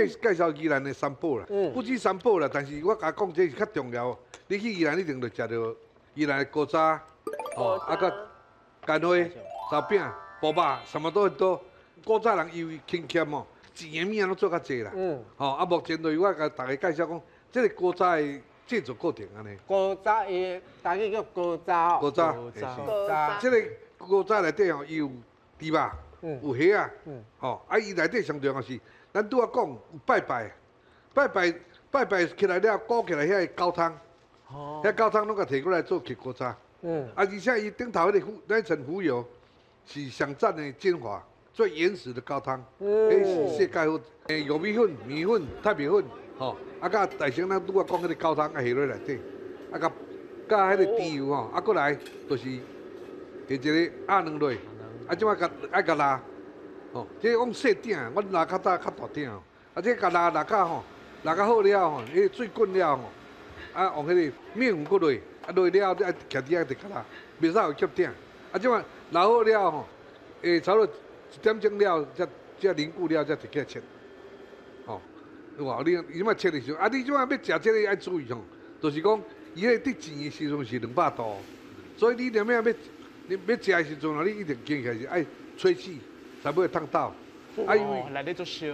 介绍宜兰的三宝啦，不止三宝啦，但是我甲讲这是较重要。你去宜兰一定要食到宜兰的古早，个干花、烧饼、饽饽，什么都很多。古早人因为勤俭哦，钱的物啊拢做较济啦。目前就是我甲大家介绍讲，这个古早的制作过程安尼。古早的，大家叫古早。古早，这个古早内底吼，伊有猪肉，有虾啊，伊内底上重要是，咱拄仔讲有拜拜，起来了，鼓起来遐个高汤，遐高汤拢甲摕过来做起古早。而且伊顶头那层浮油是上赞的精华，最原始的高汤，是世界好。玉米粉、米粉、太米粉，甲大成咱拄仔讲迄个高汤啊下落内底，甲迄个猪油过来就是下一个鸭卵落，即摆甲拉，这往细鼎，我拉较大鼎，这甲拉较好了迄水滚了往迄个面粉过落，落了再徛底下就甲拉，袂使有结鼎。即摆拉好了差不多1点钟了，才凝固了，才摕起来切。有无？你即摆切的时候，你即摆要食这个爱注意就是讲伊迄个得钱的时阵是200度，所以你连要食的时阵你一定坚起来是爱吹气，才不会烫到。因为内底做烧。